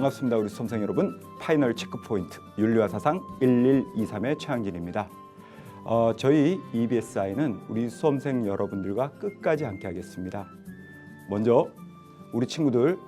반갑습니다. 우리 수험생 여러분. 파이널 체크포인트 윤리와 사상 1123의 최항진입니다. 저희 EBSI는 우리 수험생 여러분들과 끝까지 함께 하겠습니다. 먼저 우리 친구들,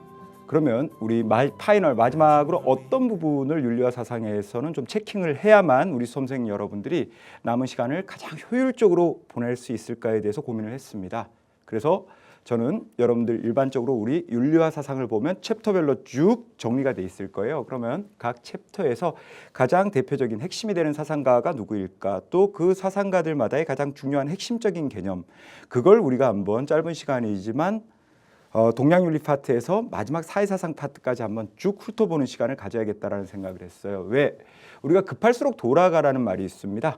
그러면 우리 파이널 마지막으로 어떤 부분을 윤리와 사상에서는 좀 체킹을 해야만 우리 수험생 여러분들이 남은 시간을 가장 효율적으로 보낼 수 있을까에 대해서 고민을 했습니다. 그래서 저는 여러분들 일반적으로 우리 윤리와 사상을 보면 챕터별로 쭉 정리가 돼 있을 거예요. 그러면 각 챕터에서 가장 대표적인 핵심이 되는 사상가가 누구일까? 또 그 사상가들마다의 가장 중요한 핵심적인 개념, 그걸 우리가 한번 짧은 시간이지만 동양윤리 파트에서 마지막 사회사상 파트까지 한번 쭉 훑어보는 시간을 가져야겠다라는 생각을 했어요. 왜? 우리가 급할수록 돌아가라는 말이 있습니다.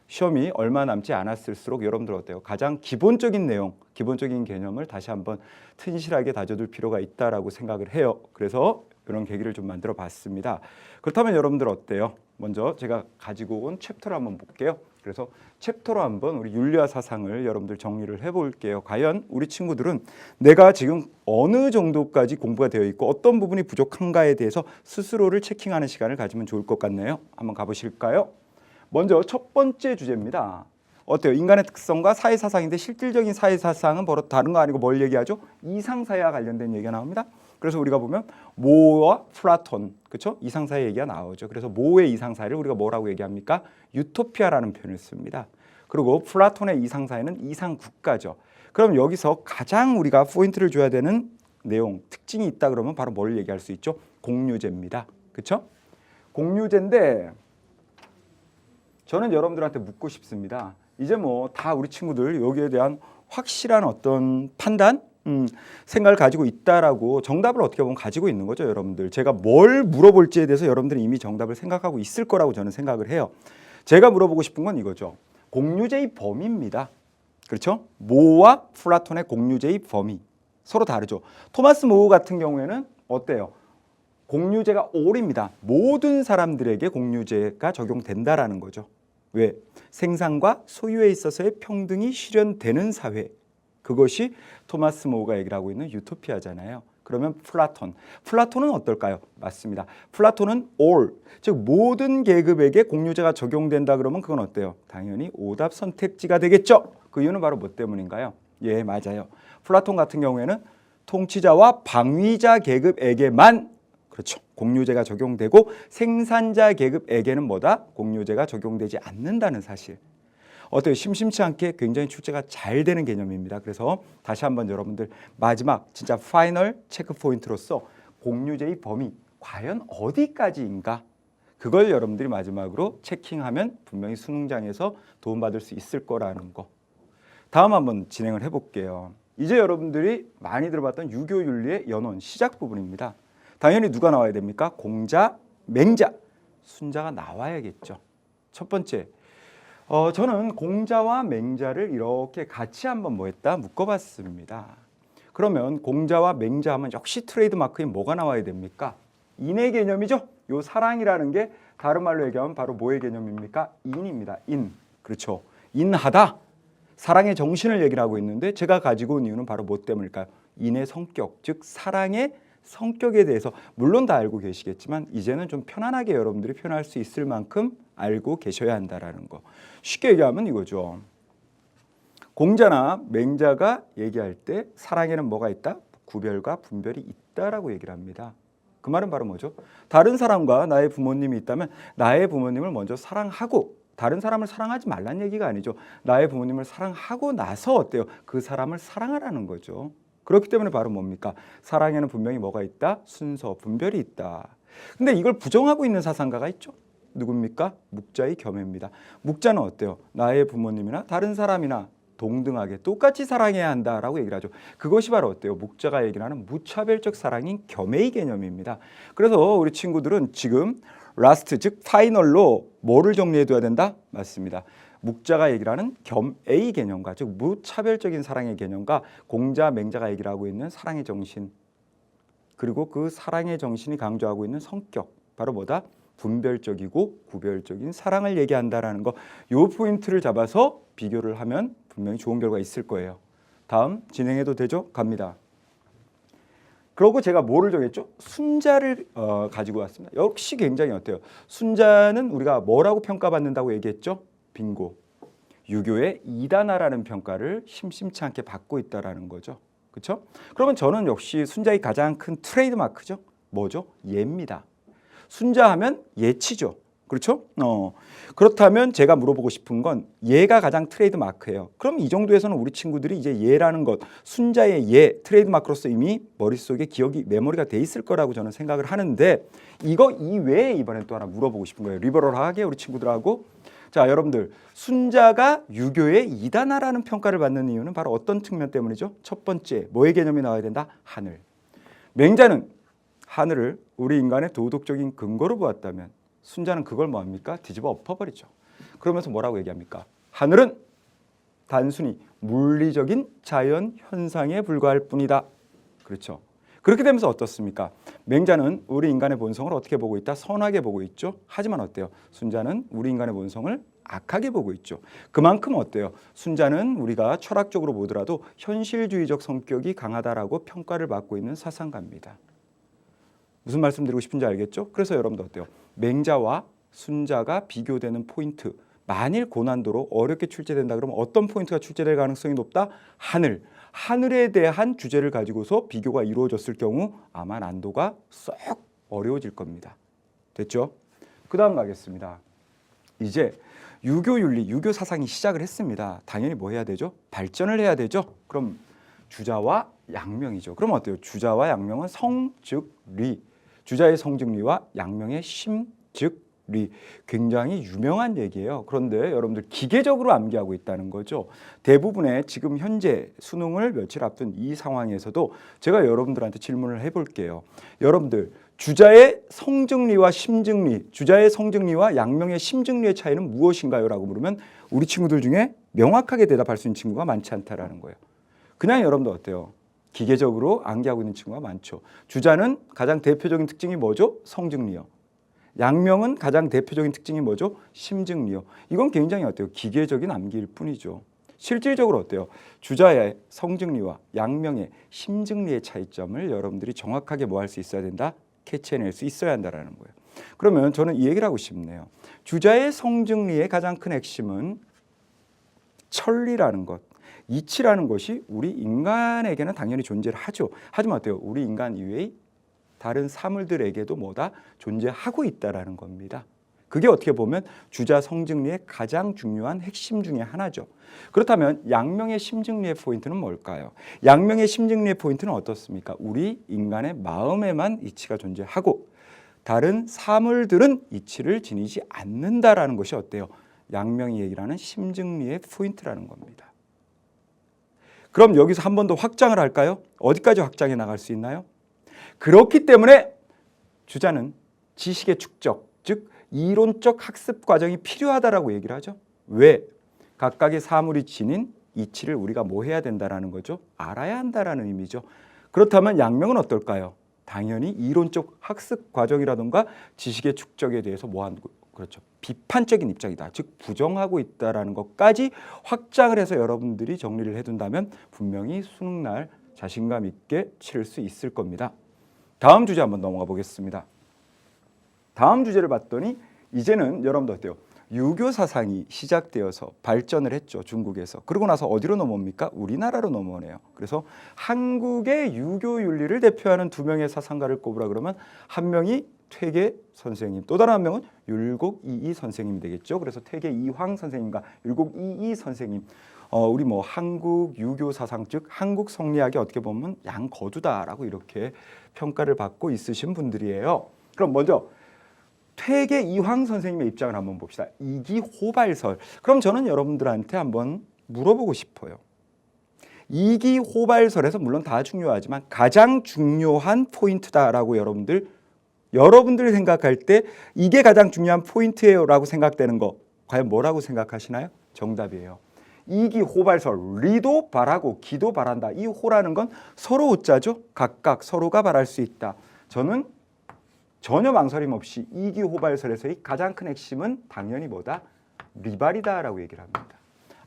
시험이 얼마 남지 않았을수록 여러분들 어때요? 가장 기본적인 내용, 기본적인 개념을 다시 한번 튼실하게 다져둘 필요가 있다라고 생각을 해요. 그래서 이런 계기를 좀 만들어 봤습니다. 그렇다면 여러분들 어때요? 먼저 제가 가지고 온 챕터를 한번 볼게요. 그래서 챕터로 한번 우리 윤리와 사상을 여러분들 정리를 해볼게요. 과연 우리 친구들은 내가 지금 어느 정도까지 공부가 되어 있고 어떤 부분이 부족한가에 대해서 스스로를 체킹하는 시간을 가지면 좋을 것 같네요. 한번 가보실까요? 먼저 첫 번째 주제입니다. 어때요? 인간의 특성과 사회사상인데 실질적인 사회사상은 바로 다른 거 아니고 뭘 얘기하죠? 이상사회와 관련된 얘기가 나옵니다. 그래서 우리가 보면 모와 플라톤, 그렇죠? 이상사회 얘기가 나오죠. 그래서 모의 이상사회를 우리가 뭐라고 얘기합니까? 유토피아라는 표현을 씁니다. 그리고 플라톤의 이상사회는 이상국가죠. 그럼 여기서 가장 우리가 포인트를 줘야 되는 내용, 특징이 있다 그러면 바로 뭘 얘기할 수 있죠? 공유제입니다. 그렇죠? 공유제인데 저는 여러분들한테 묻고 싶습니다. 이제 뭐 다 우리 친구들 여기에 대한 확실한 어떤 판단, 생각을 가지고 있다라고 정답을 어떻게 보면 가지고 있는 거죠, 여러분들. 제가 뭘 물어볼지에 대해서 여러분들은 이미 정답을 생각하고 있을 거라고 저는 생각을 해요. 제가 물어보고 싶은 건 이거죠. 공유제의 범위입니다. 그렇죠? 모와 플라톤의 공유제의 범위. 서로 다르죠. 토마스 모 같은 경우에는 어때요? 공유제가 all입니다. 모든 사람들에게 공유제가 적용된다라는 거죠. 왜? 생산과 소유에 있어서의 평등이 실현되는 사회. 그것이 토마스 모가 얘기를 하고 있는 유토피아잖아요. 그러면 플라톤은 어떨까요? 맞습니다. 플라톤은 all, 즉 모든 계급에게 공유제가 적용된다 그러면 그건 어때요? 당연히 오답 선택지가 되겠죠. 그 이유는 바로 뭐 때문인가요? 예, 맞아요. 플라톤 같은 경우에는 통치자와 방위자 계급에게만, 그렇죠, 공유제가 적용되고 생산자 계급에게는 뭐다? 공유제가 적용되지 않는다는 사실. 어때요? 심심치 않게 굉장히 출제가 잘 되는 개념입니다. 그래서 다시 한번 여러분들 마지막 진짜 파이널 체크 포인트로서 공유제의 범위 과연 어디까지인가? 그걸 여러분들이 마지막으로 체킹하면 분명히 수능장에서 도움받을 수 있을 거라는 거. 다음 한번 진행을 해볼게요. 이제 여러분들이 많이 들어봤던 유교윤리의 연원 시작 부분입니다. 당연히 누가 나와야 됩니까? 공자, 맹자, 순자가 나와야겠죠. 첫 번째, 저는 공자와 맹자를 이렇게 같이 한번 묶어봤습니다. 그러면 공자와 맹자 하면 역시 트레이드마크인 뭐가 나와야 됩니까? 인의 개념이죠. 요 사랑이라는 게 다른 말로 얘기하면 바로 뭐의 개념입니까? 인입니다. 인. 그렇죠. 인하다. 사랑의 정신을 얘기를 하고 있는데 제가 가지고 온 이유는 바로 뭐 때문일까요? 인의 성격, 즉 사랑의 성격에 대해서 물론 다 알고 계시겠지만 이제는 좀 편안하게 여러분들이 표현할 수 있을 만큼 알고 계셔야 한다라는 거. 쉽게 얘기하면 이거죠. 공자나 맹자가 얘기할 때 사랑에는 뭐가 있다? 구별과 분별이 있다라고 얘기를 합니다. 그 말은 바로 뭐죠? 다른 사람과 나의 부모님이 있다면 나의 부모님을 먼저 사랑하고 다른 사람을 사랑하지 말란 얘기가 아니죠. 나의 부모님을 사랑하고 나서 어때요? 그 사람을 사랑하라는 거죠. 그렇기 때문에 바로 뭡니까? 사랑에는 분명히 뭐가 있다? 순서, 분별이 있다. 근데 이걸 부정하고 있는 사상가가 있죠. 누굽니까? 묵자의 겸해입니다. 묵자는 어때요? 나의 부모님이나 다른 사람이나 동등하게 똑같이 사랑해야 한다라고 얘기를 하죠. 그것이 바로 어때요? 묵자가 얘기를 하는 무차별적 사랑인 겸해의 개념입니다. 그래서 우리 친구들은 지금 라스트, 즉 파이널로 뭐를 정리해둬야 된다? 맞습니다. 묵자가 얘기를 하는 겸의 개념과, 즉 무차별적인 사랑의 개념과 공자, 맹자가 얘기를 하고 있는 사랑의 정신, 그리고 그 사랑의 정신이 강조하고 있는 성격, 바로 뭐다? 분별적이고 구별적인 사랑을 얘기한다라는 거. 요 포인트를 잡아서 비교를 하면 분명히 좋은 결과 있을 거예요. 다음 진행해도 되죠? 갑니다. 그러고 제가 뭐를 정했죠? 순자를 가지고 왔습니다. 역시 굉장히 어때요? 순자는 우리가 뭐라고 평가받는다고 얘기했죠? 빙고. 유교의 이단화라는 평가를 심심치 않게 받고 있다라는 거죠. 그렇죠? 그러면 저는 역시 순자의 가장 큰 트레이드 마크죠. 뭐죠? 예입니다. 순자하면 예치죠. 그렇죠? 그렇다면 제가 물어보고 싶은 건 예가 가장 트레이드 마크예요. 그럼 이 정도에서는 우리 친구들이 이제 예라는 것, 순자의 예, 트레이드 마크로서 이미 머릿속에 기억이 메모리가 돼 있을 거라고 저는 생각을 하는데 이거 이외에 이번엔 또 하나 물어보고 싶은 거예요. 리버럴하게 우리 친구들하고. 자, 여러분들 순자가 유교의 이단화라는 평가를 받는 이유는 바로 어떤 측면 때문이죠? 첫 번째, 뭐의 개념이 나와야 된다? 하늘. 맹자는 하늘을 우리 인간의 도덕적인 근거로 보았다면 순자는 그걸 뭐합니까? 뒤집어 엎어버리죠. 그러면서 뭐라고 얘기합니까? 하늘은 단순히 물리적인 자연 현상에 불과할 뿐이다. 그렇죠. 그렇게 되면서 어떻습니까? 맹자는 우리 인간의 본성을 어떻게 보고 있다? 선하게 보고 있죠. 하지만 어때요? 순자는 우리 인간의 본성을 악하게 보고 있죠. 그만큼 어때요? 순자는 우리가 철학적으로 보더라도 현실주의적 성격이 강하다라고 평가를 받고 있는 사상가입니다. 무슨 말씀드리고 싶은지 알겠죠? 그래서 여러분들 어때요? 맹자와 순자가 비교되는 포인트, 만일 고난도로 어렵게 출제된다 그러면 어떤 포인트가 출제될 가능성이 높다? 하늘. 하늘에 대한 주제를 가지고서 비교가 이루어졌을 경우 아마 난도가 쏙 어려워질 겁니다. 됐죠? 그 다음 가겠습니다. 이제 유교윤리, 유교 사상이 시작을 했습니다. 당연히 뭐 해야 되죠? 발전을 해야 되죠? 그럼 주자와 양명이죠. 그럼 어때요? 주자와 양명은 성, 즉, 리. 주자의 성즉리와 양명의 심, 즉, 리. 굉장히 유명한 얘기예요. 그런데 여러분들 기계적으로 암기하고 있다는 거죠. 대부분의 지금 현재 수능을 며칠 앞둔 이 상황에서도 제가 여러분들한테 질문을 해볼게요. 여러분들 주자의 성즉리와 심즉리, 주자의 성즉리와 양명의 심즉리의 차이는 무엇인가요? 라고 물으면 우리 친구들 중에 명확하게 대답할 수 있는 친구가 많지 않다라는 거예요. 그냥 여러분들 어때요? 기계적으로 암기하고 있는 친구가 많죠. 주자는 가장 대표적인 특징이 뭐죠? 성즉리요. 양명은 가장 대표적인 특징이 뭐죠? 심즉리요. 이건 굉장히 어때요? 기계적인 암기일 뿐이죠. 실질적으로 어때요? 주자의 성즉리와 양명의 심즉리의 차이점을 여러분들이 정확하게 뭐 할 수 있어야 된다? 캐치해낼 수 있어야 한다는 거예요. 그러면 저는 이 얘기를 하고 싶네요. 주자의 성즉리의 가장 큰 핵심은 천리라는 것, 이치라는 것이 우리 인간에게는 당연히 존재를 하죠. 하지만 어때요? 우리 인간 이외의 다른 사물들에게도 뭐다? 존재하고 있다라는 겁니다. 그게 어떻게 보면 주자 성즉리의 가장 중요한 핵심 중에 하나죠. 그렇다면 양명의 심즉리의 포인트는 뭘까요? 양명의 심즉리의 포인트는 어떻습니까? 우리 인간의 마음에만 이치가 존재하고 다른 사물들은 이치를 지니지 않는다라는 것이 어때요? 양명이 얘기하는 심즉리의 포인트라는 겁니다. 그럼 여기서 한 번 더 확장을 할까요? 어디까지 확장해 나갈 수 있나요? 그렇기 때문에 주자는 지식의 축적, 즉 이론적 학습 과정이 필요하다라고 얘기를 하죠. 왜? 각각의 사물이 지닌 이치를 우리가 뭐 해야 된다라는 거죠? 알아야 한다라는 의미죠. 그렇다면 양명은 어떨까요? 당연히 이론적 학습 과정이라든가 지식의 축적에 대해서 뭐한 그렇죠. 비판적인 입장이다. 즉 부정하고 있다라는 것까지 확장을 해서 여러분들이 정리를 해둔다면 분명히 수능날 자신감 있게 치를 수 있을 겁니다. 다음 주제 한번 넘어가 보겠습니다. 다음 주제를 봤더니 이제는 여러분들 어때요? 유교 사상이 시작되어서 발전을 했죠. 중국에서. 그러고 나서 어디로 넘어옵니까? 우리나라로 넘어오네요. 그래서 한국의 유교 윤리를 대표하는 두 명의 사상가를 꼽으라 그러면 한 명이 퇴계 선생님, 또 다른 한 명은 율곡이이 선생님이 되겠죠. 그래서 퇴계 이황 선생님과 율곡이이 선생님. 우리 뭐 한국 유교 사상 즉 한국 성리학이 어떻게 보면 양거두다라고 이렇게 평가를 받고 있으신 분들이에요. 그럼 먼저 퇴계 이황 선생님의 입장을 한번 봅시다. 이기호발설. 그럼 저는 여러분들한테 한번 물어보고 싶어요. 이기호발설에서 물론 다 중요하지만 가장 중요한 포인트다라고 여러분들 생각할 때 이게 가장 중요한 포인트예요라고 생각되는 거 과연 뭐라고 생각하시나요? 정답이에요. 이기호발설, 리도 바라고 기도 바란다. 이 호라는 건 서로 호자죠. 각각 서로가 바랄 수 있다. 저는 전혀 망설임 없이 이기호발설에서의 가장 큰 핵심은 당연히 뭐다? 리발이다라고 얘기를 합니다.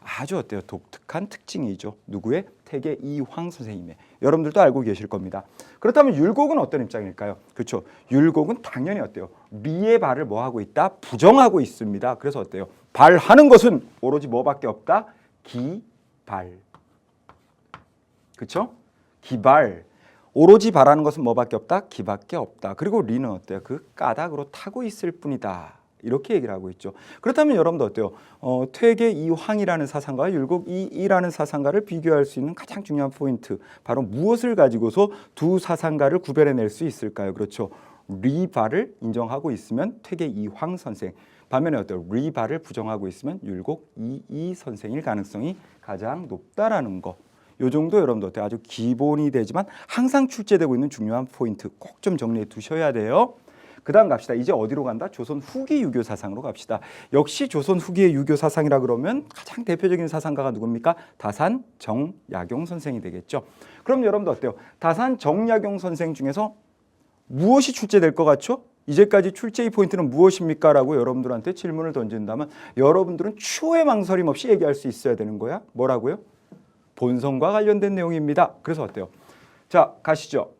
아주 어때요? 독특한 독특한 특징이죠. 누구의? 태계 이황 선생님의. 여러분들도 알고 계실 겁니다. 그렇다면 율곡은 어떤 입장일까요? 그렇죠. 율곡은 당연히 어때요? 리의 발을 뭐 하고 있다? 부정하고 있습니다. 그래서 어때요? 발하는 것은 오로지 뭐밖에 없다? 기발. 그렇죠? 기발. 오로지 바라는 것은 뭐밖에 없다? 기밖에 없다. 그리고 리는 어때요? 그 까닭으로 타고 있을 뿐이다. 이렇게 얘기를 하고 있죠. 그렇다면 여러분도 어때요? 퇴계 이황이라는 사상과 율곡 이이라는 사상가를 비교할 수 있는 가장 중요한 포인트, 바로 무엇을 가지고서 두 사상가를 구별해낼 수 있을까요? 그렇죠. 리발을 인정하고 있으면 퇴계 이황 선생, 반면에 어때요? 리발을 부정하고 있으면 율곡 이이 선생일 가능성이 가장 높다라는 거. 요 정도 여러분들 어때요? 아주 기본이 되지만 항상 출제되고 있는 중요한 포인트 꼭 좀 정리해 두셔야 돼요. 그 다음 갑시다. 이제 어디로 간다? 조선 후기 유교 사상으로 갑시다. 역시 조선 후기의 유교 사상이라 그러면 가장 대표적인 사상가가 누굽니까? 다산 정약용 선생이 되겠죠. 그럼 여러분들 어때요? 다산 정약용 선생 중에서 무엇이 출제될 것 같죠? 이제까지 출제의 포인트는 무엇입니까? 라고 여러분들한테 질문을 던진다면 여러분들은 추후에 망설임 없이 얘기할 수 있어야 되는 거야. 뭐라고요? 본성과 관련된 내용입니다. 그래서 어때요? 자, 가시죠.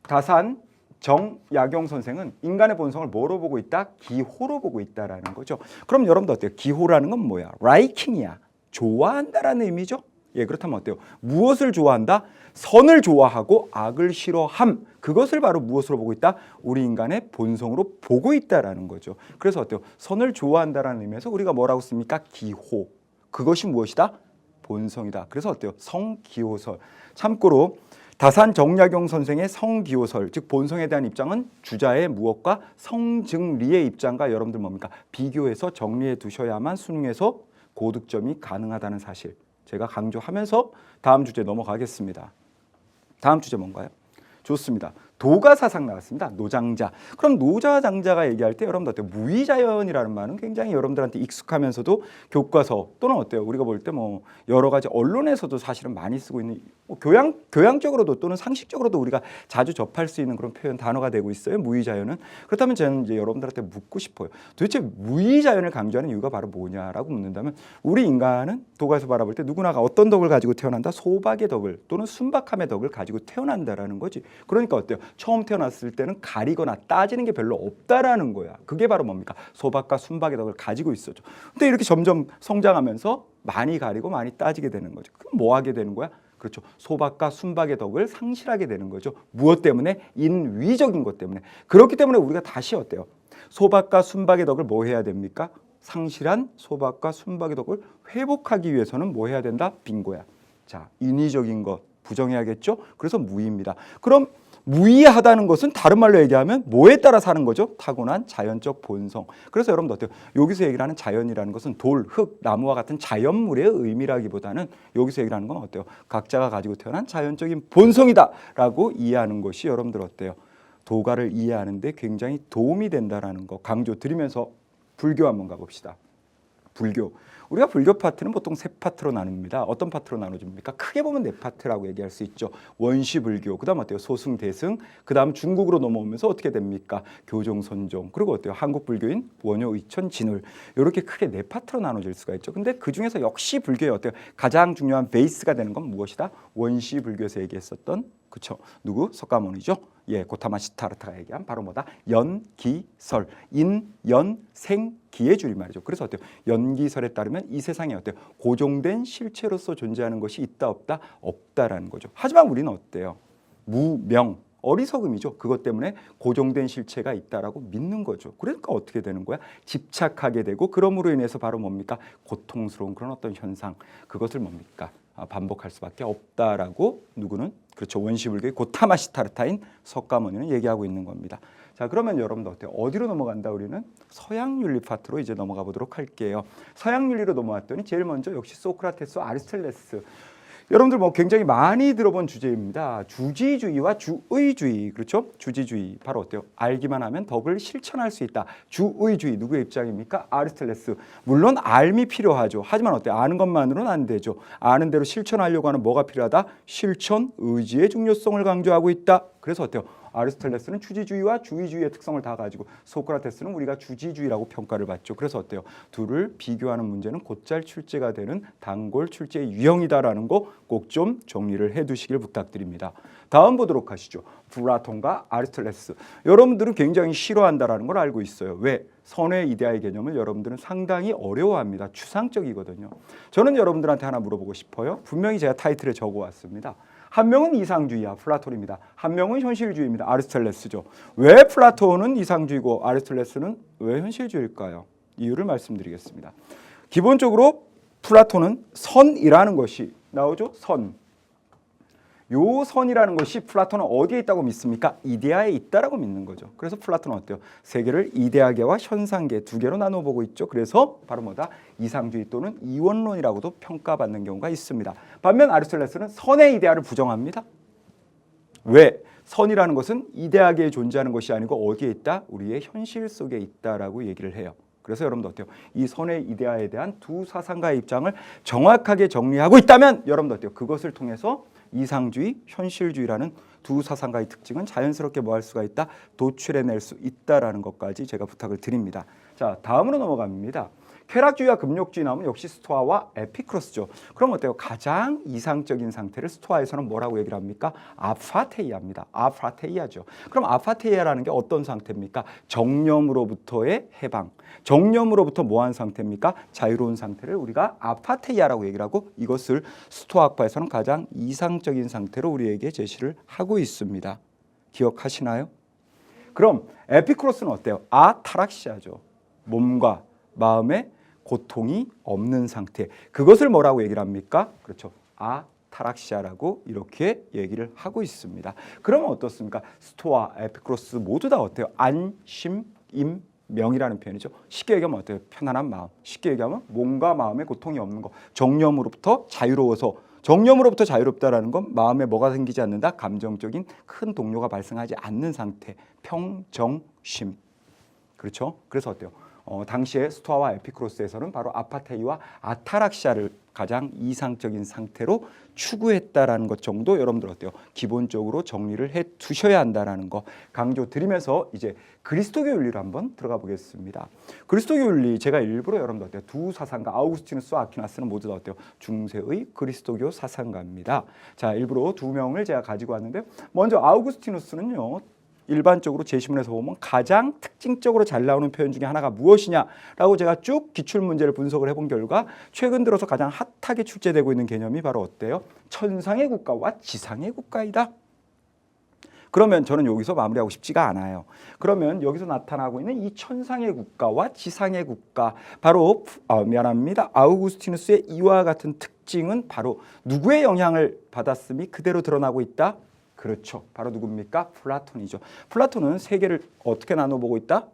다산 정약용 선생은 인간의 본성을 뭐로 보고 있다? 기호로 보고 있다라는 거죠. 그럼 여러분들 어때요? 기호라는 건 뭐야? 라이킹이야. 좋아한다라는 의미죠. 예, 그렇다면 어때요? 무엇을 좋아한다? 선을 좋아하고 악을 싫어함. 그것을 바로 무엇으로 보고 있다? 우리 인간의 본성으로 보고 있다라는 거죠. 그래서 어때요? 선을 좋아한다라는 의미에서 우리가 뭐라고 씁니까? 기호. 그것이 무엇이다? 본성이다. 그래서 어때요? 성기호설. 참고로 다산 정약용 선생의 성기호설, 즉 본성에 대한 입장은 주자의 무엇과 성증리의 입장과 여러분들 뭡니까? 비교해서 정리해 두셔야만 수능에서 고득점이 가능하다는 사실 제가 강조하면서 다음 주제 넘어가겠습니다. 다음 주제 뭔가요? 좋습니다. 도가사상 나왔습니다. 노장자. 그럼 노자장자가 얘기할 때 여러분들 어때요? 무의자연이라는 말은 굉장히 여러분들한테 익숙하면서도 교과서 또는 어때요? 우리가 볼 때 뭐 여러 가지 언론에서도 사실은 많이 쓰고 있는 교양적으로도 또는 상식적으로도 우리가 자주 접할 수 있는 그런 표현 단어가 되고 있어요. 무의자연은. 그렇다면 저는 이제 여러분들한테 묻고 싶어요. 도대체 무의자연을 강조하는 이유가 바로 뭐냐라고 묻는다면 우리 인간은 도가에서 바라볼 때 누구나가 어떤 덕을 가지고 태어난다? 소박의 덕을 또는 순박함의 덕을 가지고 태어난다라는 거지. 그러니까 어때요? 처음 태어났을 때는 가리거나 따지는 게 별로 없다라는 거야. 그게 바로 뭡니까? 소박과 순박의 덕을 가지고 있었죠. 근데 이렇게 점점 성장하면서 많이 가리고 많이 따지게 되는 거죠. 그럼 뭐 하게 되는 거야? 그렇죠. 소박과 순박의 덕을 상실하게 되는 거죠. 무엇 때문에? 인위적인 것 때문에. 그렇기 때문에 우리가 다시 어때요? 소박과 순박의 덕을 뭐 해야 됩니까? 상실한 소박과 순박의 덕을 회복하기 위해서는 뭐 해야 된다? 빙고야. 자, 인위적인 것 부정해야겠죠? 그래서 무의입니다. 그럼 무의하다는 것은 다른 말로 얘기하면 뭐에 따라 사는 거죠? 타고난 자연적 본성. 그래서 여러분들 어때요? 여기서 얘기를 하는 자연이라는 것은 돌, 흙, 나무와 같은 자연물의 의미라기보다는 여기서 얘기를 하는 건 어때요? 각자가 가지고 태어난 자연적인 본성이다라고 이해하는 것이 여러분들 어때요? 도가를 이해하는 데 굉장히 도움이 된다라는 거 강조 드리면서 불교 한번 가봅시다. 불교. 우리가 불교 파트는 보통 세 파트로 나눕니다. 어떤 파트로 나눠집니까? 크게 보면 네 파트라고 얘기할 수 있죠. 원시불교, 그 다음 어때요? 소승, 대승, 그 다음 중국으로 넘어오면서 어떻게 됩니까? 교종, 선종, 그리고 어때요? 한국 불교인 원효, 의천, 진울. 이렇게 크게 네 파트로 나눠질 수가 있죠. 근데 그 중에서 역시 불교의 어때요? 가장 중요한 베이스가 되는 건 무엇이다? 원시불교에서 얘기했었던 그쵸? 누구? 석가모니죠. 예, 고타마 시타르타가 얘기한 바로 뭐다? 연기설, 인연생기의 줄임말이죠. 그래서 어때요? 연기설에 따르면 이 세상에 어때요? 고정된 실체로서 존재하는 것이 있다 없다? 없다라는 거죠. 하지만 우리는 어때요? 무명, 어리석음이죠. 그것 때문에 고정된 실체가 있다라고 믿는 거죠. 그러니까 어떻게 되는 거야? 집착하게 되고 그럼으로 인해서 바로 뭡니까? 고통스러운 그런 어떤 현상, 그것을 뭡니까? 반복할 수밖에 없다라고 누구는 그렇죠 원시불교의 고타마 시타르타인 석가모니는 얘기하고 있는 겁니다. 자, 그러면 여러분들 어때요? 어디로 넘어간다? 우리는 서양윤리 파트로 이제 넘어가 보도록 할게요. 서양윤리로 넘어왔더니 제일 먼저 역시 소크라테스와 아리스토텔레스. 여러분들 뭐 굉장히 많이 들어본 주제입니다. 주지주의와 주의주의. 그렇죠? 주지주의. 바로 어때요? 알기만 하면 덕을 실천할 수 있다. 주의주의. 누구의 입장입니까? 아리스토텔레스. 물론 알미 필요하죠. 하지만 어때요? 아는 것만으로는 안 되죠. 아는 대로 실천하려고 하는 뭐가 필요하다? 실천, 의지의 중요성을 강조하고 있다. 그래서 어때요? 아리스토텔레스는 추지주의와 주의주의의 특성을 다 가지고 소크라테스는 우리가 주지주의라고 평가를 받죠. 그래서 어때요? 둘을 비교하는 문제는 곧잘 출제가 되는 단골 출제의 유형이다라는 거 꼭 좀 정리를 해두시길 부탁드립니다. 다음 보도록 하시죠. 플라톤과 아리스토텔레스. 여러분들은 굉장히 싫어한다라는 걸 알고 있어요. 왜? 선의 이데아의 개념을 여러분들은 상당히 어려워합니다. 추상적이거든요. 저는 여러분들한테 하나 물어보고 싶어요. 분명히 제가 타이틀에 적어왔습니다. 한 명은 이상주의야, 플라톤입니다. 한 명은 현실주의입니다, 아리스토텔레스죠. 왜 플라톤은 이상주의고 아리스토텔레스는 왜 현실주의일까요? 이유를 말씀드리겠습니다. 기본적으로 플라톤은 선이라는 것이 나오죠. 선. 요 선이라는 것이 플라톤은 어디에 있다고 믿습니까? 이데아에 있다라고 믿는 거죠. 그래서 플라톤은 어때요? 세계를 이데아계와 현상계 두 개로 나눠 보고 있죠. 그래서 바로 뭐다? 이상주의 또는 이원론이라고도 평가받는 경우가 있습니다. 반면 아리스토텔레스는 선의 이데아를 부정합니다. 왜? 선이라는 것은 이데아계에 존재하는 것이 아니고 어디에 있다? 우리의 현실 속에 있다라고 얘기를 해요. 그래서 여러분도 어때요? 이 선의 이데아에 대한 두 사상가의 입장을 정확하게 정리하고 있다면 여러분도 어때요? 그것을 통해서 이상주의, 현실주의라는 두 사상가의 특징은 자연스럽게 뭐 할 수가 있다? 도출해낼 수 있다라는 것까지 제가 부탁을 드립니다. 자, 다음으로 넘어갑니다. 쾌락주의와 금욕주의 나오면 역시 스토아와 에피쿠로스죠. 그럼 어때요? 가장 이상적인 상태를 스토아에서는 뭐라고 얘기를 합니까? 아파테이아입니다. 아파테이아죠. 그럼 아파테이아라는 게 어떤 상태입니까? 정념으로부터의 해방. 정념으로부터 뭐한 상태입니까? 자유로운 상태를 우리가 아파테이아라고 얘기를 하고 이것을 스토아학파에서는 가장 이상적인 상태로 우리에게 제시를 하고 있습니다. 기억하시나요? 그럼 에피쿠로스는 어때요? 아타락시아죠. 몸과 마음의 고통이 없는 상태. 그것을 뭐라고 얘기를 합니까? 그렇죠. 아타락시아라고 이렇게 얘기를 하고 있습니다. 그러면 어떻습니까? 스토아, 에피쿠로스 모두 다 어때요? 안심, 명이라는 표현이죠. 쉽게 얘기하면 어때요? 편안한 마음. 쉽게 얘기하면 몸과 마음의 고통이 없는 것. 정념으로부터 자유로워서 정념으로부터 자유롭다라는 건 마음에 뭐가 생기지 않는다? 감정적인 큰 동요가 발생하지 않는 상태. 평정심. 그렇죠? 그래서 어때요? 당시에 스토아와 에피쿠로스에서는 바로 아파테이와 아타락시아를 가장 이상적인 상태로 추구했다라는 것 정도 여러분들 어때요? 기본적으로 정리를 해 두셔야 한다라는 거 강조드리면서 이제 그리스도교 윤리로 한번 들어가 보겠습니다. 그리스도교 윤리 제가 일부러 여러분들 어때요? 두 사상가 아우구스티누스와 아퀴나스는 모두 다 어때요? 중세의 그리스도교 사상가입니다. 자, 일부러 두 명을 제가 가지고 왔는데 먼저 아우구스티누스는요. 일반적으로 제시문에서 보면 가장 특징적으로 잘 나오는 표현 중에 하나가 무엇이냐라고 제가 쭉 기출문제를 분석을 해본 결과 최근 들어서 가장 핫하게 출제되고 있는 개념이 바로 어때요? 천상의 국가와 지상의 국가이다. 그러면 저는 여기서 마무리하고 싶지가 않아요. 그러면 여기서 나타나고 있는 이 천상의 국가와 지상의 국가 바로 미안합니다. 아우구스티누스의 이와 같은 특징은 바로 누구의 영향을 받았음이 그대로 드러나고 있다? 그렇죠. 바로 누굽니까? 플라톤이죠. 플라톤은 세계를 어떻게 나눠보고 있다?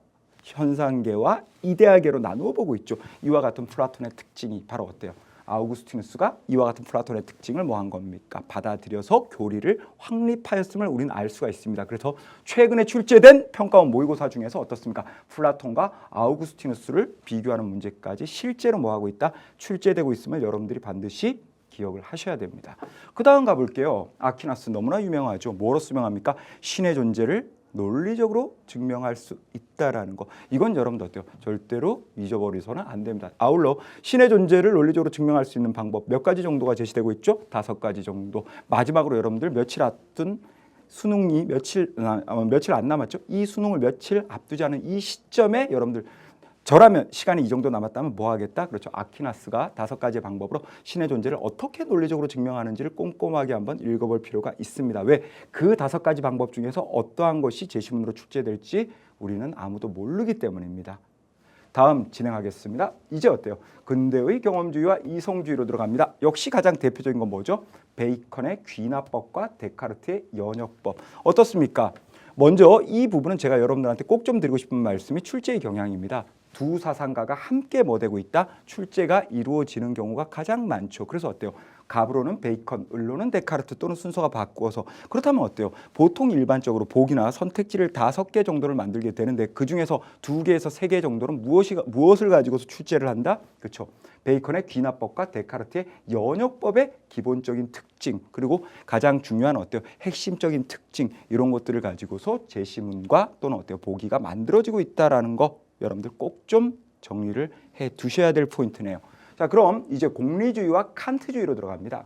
현상계와 이데아계로 나누어 보고 있죠. 이와 같은 플라톤의 특징이 바로 어때요? 아우구스티누스가 이와 같은 플라톤의 특징을 뭐 한 겁니까? 받아들여서 교리를 확립하였음을 우리는 알 수가 있습니다. 그래서 최근에 출제된 평가원 모의고사 중에서 어떻습니까? 플라톤과 아우구스티누스를 비교하는 문제까지 실제로 뭐 하고 있다? 출제되고 있음을 여러분들이 반드시 기억을 하셔야 됩니다. 그 다음 가볼게요. 아퀴나스 너무나 유명하죠. 뭐로 유명합니까? 신의 존재를 논리적으로 증명할 수 있다라는 거. 이건 여러분들 어때요? 절대로 잊어버리서는 안 됩니다. 아울러 신의 존재를 논리적으로 증명할 수 있는 방법 몇 가지 정도가 제시되고 있죠? 5가지 정도. 마지막으로 여러분들 며칠 앞둔 수능이 며칠 안 남았죠? 이 수능을 며칠 앞두지 않은 이 시점에 여러분들 저라면 시간이 이 정도 남았다면 뭐 하겠다? 그렇죠. 아퀴나스가 5가지의 방법으로 신의 존재를 어떻게 논리적으로 증명하는지를 꼼꼼하게 한번 읽어볼 필요가 있습니다. 왜? 그 5가지 방법 중에서 어떠한 것이 제시문으로 출제될지 우리는 아무도 모르기 때문입니다. 다음 진행하겠습니다. 이제 어때요? 근대의 경험주의와 이성주의로 들어갑니다. 역시 가장 대표적인 건 뭐죠? 베이컨의 귀납법과 데카르트의 연역법. 어떻습니까? 먼저 이 부분은 제가 여러분들한테 꼭 좀 드리고 싶은 말씀이 출제의 경향입니다. 두 사상가가 함께 뭐 되고 있다? 출제가 이루어지는 경우가 가장 많죠. 그래서 어때요? 갑으로는 베이컨, 을로는 데카르트 또는 순서가 바꾸어서 그렇다면 어때요? 보통 일반적으로 보기나 선택지를 5개 정도를 만들게 되는데 그중에서 2개에서 3개 정도는 무엇을 가지고서 출제를 한다? 그렇죠. 베이컨의 귀납법과 데카르트의 연역법의 기본적인 특징, 그리고 가장 중요한 어때요? 핵심적인 특징, 이런 것들을 가지고서 제시문과 또는 어때요? 보기가 만들어지고 있다라는 거 여러분들 꼭 좀 정리를 해 두셔야 될 포인트네요. 자, 그럼 이제 공리주의와 칸트주의로 들어갑니다.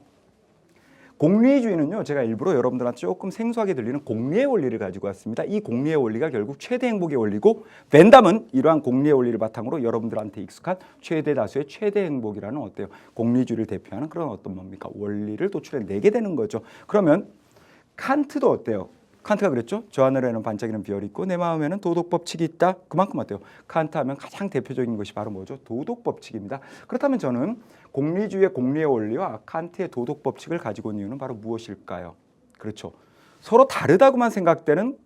공리주의는요, 제가 일부러 여러분들한테 조금 생소하게 들리는 공리의 원리를 가지고 왔습니다. 이 공리의 원리가 결국 최대 행복의 원리고, 벤담은 이러한 공리의 원리를 바탕으로 여러분들한테 익숙한 최대 다수의 최대 행복이라는 어때요? 공리주의를 대표하는 그런 어떤 뭡니까? 원리를 도출해내게 되는 거죠. 그러면 칸트도 어때요? 칸트가 그랬죠. 저 하늘에는 반짝이는 별이 있고 내 마음에는 도덕 법칙이 있다. 그만큼 어때요? 칸트 하면 가장 대표적인 것이 바로 뭐죠? 도덕 법칙입니다. 그렇다면 저는 공리주의의 공리의 원리와 칸트의 도덕 법칙을 가지고 있는 이유는 바로 무엇일까요? 그렇죠. 서로 다르다고만 생각되는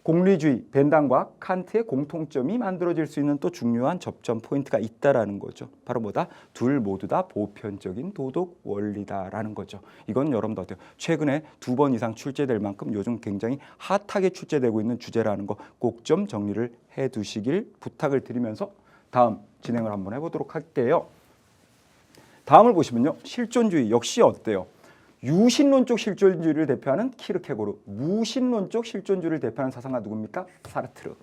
공리주의, 벤담과 칸트의 공통점이 만들어질 수 있는 또 중요한 접점 포인트가 있다라는 거죠. 바로 뭐다? 둘 모두 다 보편적인 도덕 원리다라는 거죠. 이건 여러분들 어때요? 최근에 2번 이상 출제될 만큼 요즘 굉장히 핫하게 출제되고 있는 주제라는 거 꼭 좀 정리를 해 두시길 부탁을 드리면서 다음 진행을 한번 해보도록 할게요. 다음을 보시면요. 실존주의 역시 어때요? 유신론적 실존주의를 대표하는 키르케고르, 무신론적 실존주의를 대표하는 사상가 누굽니까? 사르트르.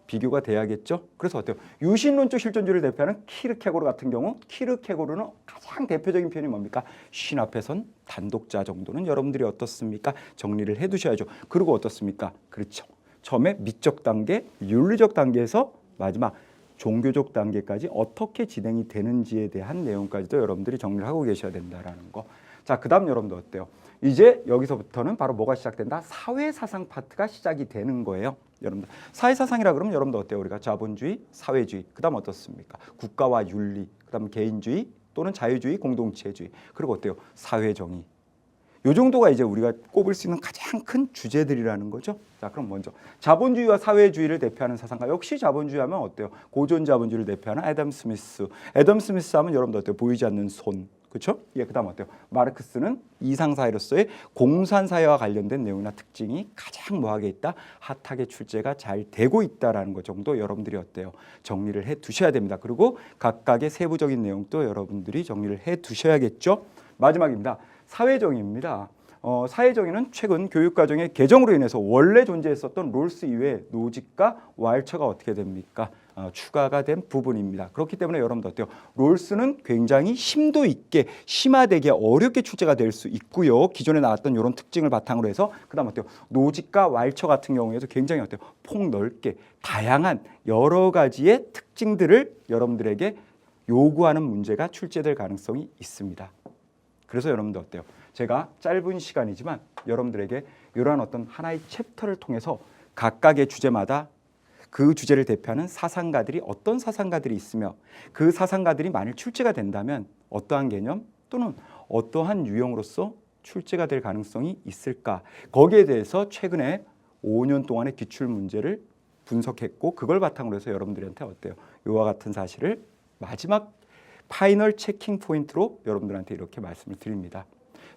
비교가 돼야겠죠? 그래서 어때요? 유신론적 실존주의를 대표하는 키르케고르 같은 경우, 키르케고르는 가장 대표적인 표현이 뭡니까? 신 앞에선 단독자 정도는 여러분들이 어떻습니까? 정리를 해두셔야죠. 그리고 어떻습니까? 그렇죠. 처음에 미적 단계, 윤리적 단계에서 마지막 종교적 단계까지 어떻게 진행이 되는지에 대한 내용까지도 여러분들이 정리를 하고 계셔야 된다라는 거. 자, 그 다음 여러분들 어때요? 이제 여기서부터는 바로 뭐가 시작된다? 사회사상 파트가 시작이 되는 거예요. 여러분들 사회사상이라 그러면 여러분들 어때요? 우리가 자본주의, 사회주의, 그 다음 어떻습니까? 국가와 윤리, 그 다음 개인주의 또는 자유주의, 공동체주의, 그리고 어때요? 사회정의. 요 정도가 이제 우리가 꼽을 수 있는 가장 큰 주제들이라는 거죠. 자, 그럼 먼저 자본주의와 사회주의를 대표하는 사상가, 역시 자본주의 하면 어때요? 고전 자본주의를 대표하는 애덤 스미스. 애덤 스미스 하면 여러분들 어때요? 보이지 않는 손. 그렇죠? 예, 그다음 어때요? 마르크스는 이상사회로서의 공산사회와 관련된 내용이나 특징이 가장 뭐하게 있다? 핫하게 출제가 잘 되고 있다라는 것 정도 여러분들이 어때요? 정리를 해 두셔야 됩니다. 그리고 각각의 세부적인 내용도 여러분들이 정리를 해 두셔야겠죠? 마지막입니다. 사회정의입니다. 사회정의는 최근 교육과정의 개정으로 인해서 원래 존재했었던 롤스 이외에 노직과 왈처가 어떻게 됩니까? 추가가 된 부분입니다. 그렇기 때문에 여러분들 어때요? 롤스는 굉장히 심도 있게, 심화되게 어렵게 출제가 될 수 있고요. 기존에 나왔던 이런 특징을 바탕으로 해서 그다음 어때요? 노직과 왈처 같은 경우에도 굉장히 어때요? 폭넓게 다양한 여러 가지의 특징들을 여러분들에게 요구하는 문제가 출제될 가능성이 있습니다. 그래서 여러분들 어때요? 제가 짧은 시간이지만 여러분들에게 이러한 어떤 하나의 챕터를 통해서 각각의 주제마다 그 주제를 대표하는 사상가들이 어떤 사상가들이 있으며 그 사상가들이 만일 출제가 된다면 어떠한 개념 또는 어떠한 유형으로서 출제가 될 가능성이 있을까? 거기에 대해서 최근에 5년 동안의 기출 문제를 분석했고 그걸 바탕으로 해서 여러분들한테 어때요? 이와 같은 사실을 마지막 파이널 체킹 포인트로 여러분들한테 이렇게 말씀을 드립니다.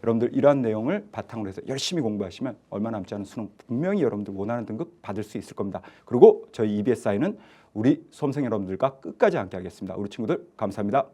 여러분들 이러한 내용을 바탕으로 해서 열심히 공부하시면 얼마 남지 않은 수능 분명히 여러분들 원하는 등급 받을 수 있을 겁니다. 그리고 저희 EBSI는 우리 수험생 여러분들과 끝까지 함께 하겠습니다. 우리 친구들 감사합니다.